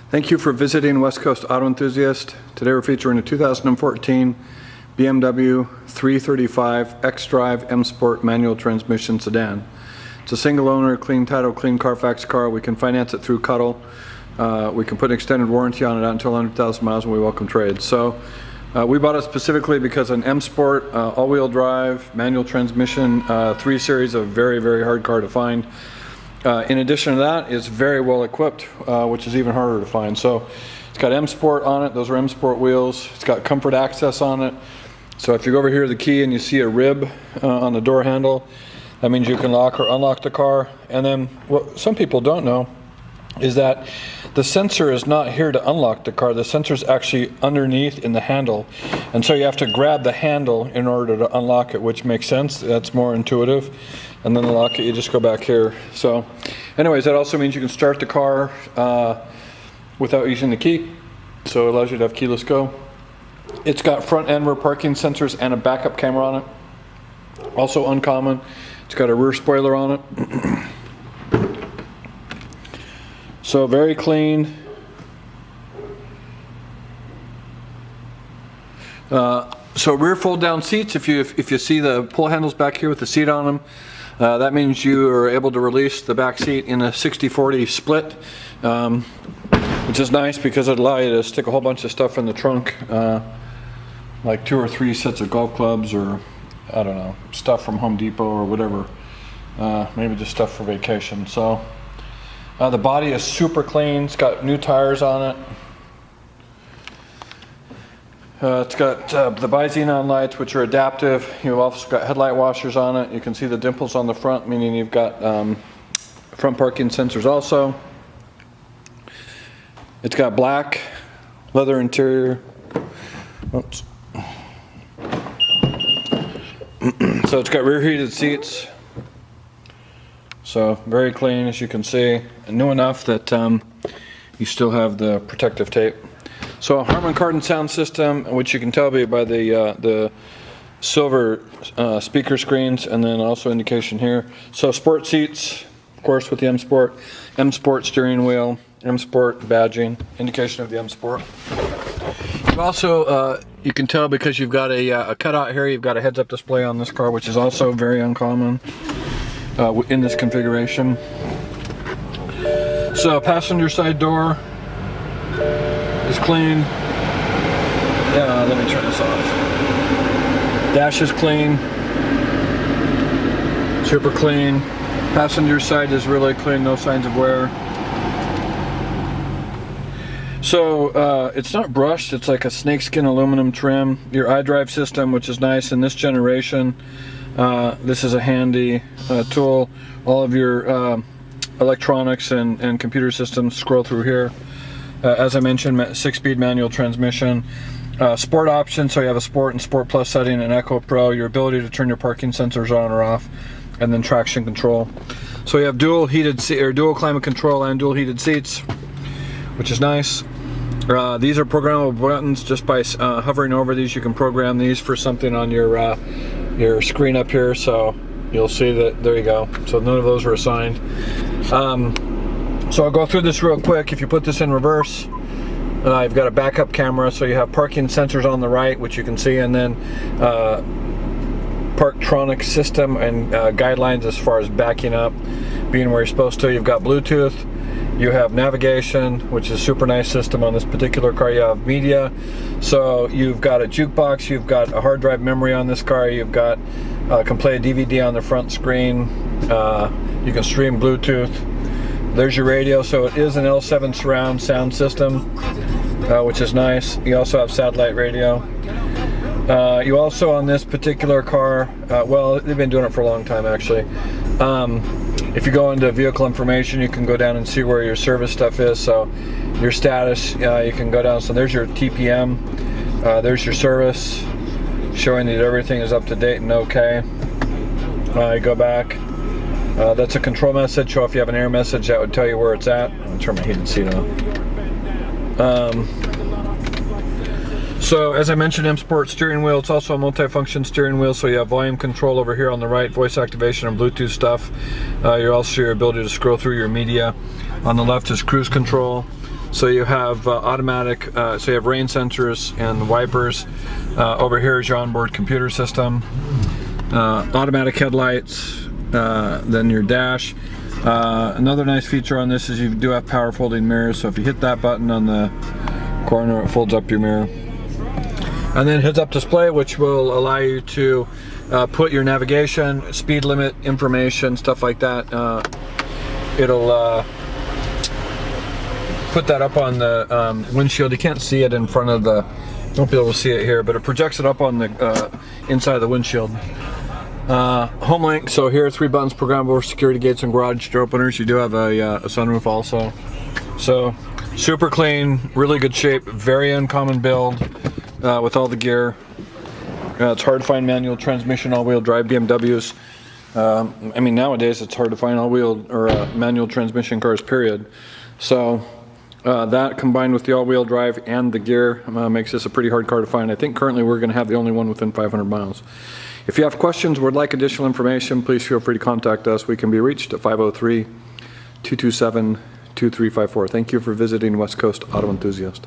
Thank you for visiting West Coast Auto Enthusiast. Today we're featuring a 2014 BMW 335 xDrive M Sport manual transmission sedan. It's a single owner, clean title, clean Carfax car. We can finance it through Cuddle. We can put an extended warranty on it out until 100,000 miles, and we welcome trades. So we bought it specifically because an M Sport, all-wheel drive, manual transmission, 3 Series, a very, very hard car to find. In addition to that, it's very well equipped, which is even harder to find. So it's got M Sport on it. Those are M Sport wheels. It's got comfort access on it. So if you go over here to the key and you see a rib on the door handle, that means you can lock or unlock the car. And then what some people don't know is that the sensor is not here to unlock the car. The sensor is actually underneath in the handle. And so you have to grab the handle in order to unlock it, which makes sense. That's more intuitive. And then to lock it, you just go back here. So anyways, that also means you can start the car without using the key. So it allows you to have keyless go. It's got front and rear parking sensors and a backup camera on it. Also uncommon. It's got a rear spoiler on it. So very clean. So rear fold down seats, if you see the pull handles back here with the seat on them, that means you are able to release the back seat in a 60-40 split, which is nice because it allows you to stick a whole bunch of stuff in the trunk, like 2 or 3 sets of golf clubs, or I don't know, stuff from Home Depot or whatever, maybe just stuff for vacation. So the body is super clean. It's got new tires on it. It's got the bi-xenon lights, which are adaptive. You've also got headlight washers on it. You can see the dimples on the front, meaning you've got front parking sensors also. It's got black leather interior. Oops. So it's got rear heated seats. So very clean, as you can see, and new enough that you still have the protective tape. So Harman Kardon sound system, which you can tell by the silver speaker screens, and then also indication here. So sport seats, of course, with the M Sport steering wheel, M Sport badging, indication of the M Sport. You also, you can tell because you've got a cutout here, you've got a heads-up display on this car, which is also very uncommon in this configuration. So passenger side door is clean. Yeah, let me turn this off. Dash is clean. Super clean. Passenger side is really clean, no signs of wear. So it's not brushed, it's like a snakeskin aluminum trim. Your iDrive system, which is nice in this generation. This is a handy tool. All of your electronics and computer systems scroll through here. As I mentioned, 6-speed manual transmission. Sport option, so you have a Sport and Sport Plus setting and Echo Pro. Your ability to turn your parking sensors on or off, and then traction control. So you have dual climate control and dual heated seats, which is nice. These are programmable buttons. Just by hovering over these, you can program these for something on your screen up here. So you'll see that there you go. So none of those were assigned. So I'll go through this real quick. If you put this in reverse, you've got a backup camera, so you have parking sensors on the right, which you can see, and then Parktronic system and guidelines as far as backing up, being where you're supposed to. You've got Bluetooth, you have navigation, which is a super nice system on this particular car. You have media, so you've got a jukebox, you've got a hard drive memory on this car, you've got can play a DVD on the front screen, you can stream Bluetooth. There's your radio, so it is an L7 surround sound system, which is nice. You also have satellite radio. You also, on this particular car, well, they've been doing it for a long time actually. If you go into vehicle information, you can go down and see where your service stuff is. So your status, you can go down. So there's your TPM, there's your service, showing that everything is up to date and okay. You go back. That's a control message, so if you have an error message, that would tell you where it's at. I'm gonna turn my heated seat on. So as I mentioned, M Sport steering wheel, it's also a multifunction steering wheel, so you have volume control over here on the right, voice activation and Bluetooth stuff. You're also your ability to scroll through your media. On the left is cruise control. So you have automatic, so you have rain sensors and wipers. Over here is your onboard computer system. Automatic headlights, then your dash. Another nice feature on this is you do have power folding mirrors, so if you hit that button on the corner, it folds up your mirror. And then heads-up display, which will allow you to put your navigation, speed limit information, stuff like that. It'll put that up on the windshield. You can't see it in front of the, won't be able to see it here, but it projects it up on the inside of the windshield. Home link, so here are 3 buttons: programmable security gates and garage door openers. You do have a sunroof also. So super clean, really good shape, very uncommon build with all the gear. It's hard to find manual transmission all-wheel drive BMWs. I mean, nowadays it's hard to find all-wheel or manual transmission cars, period. So that combined with the all-wheel drive and the gear makes this a pretty hard car to find. I think currently we're going to have the only one within 500 miles. If you have questions or would like additional information, please feel free to contact us. We can be reached at 503-227-2354. Thank you for visiting West Coast Auto Enthusiast.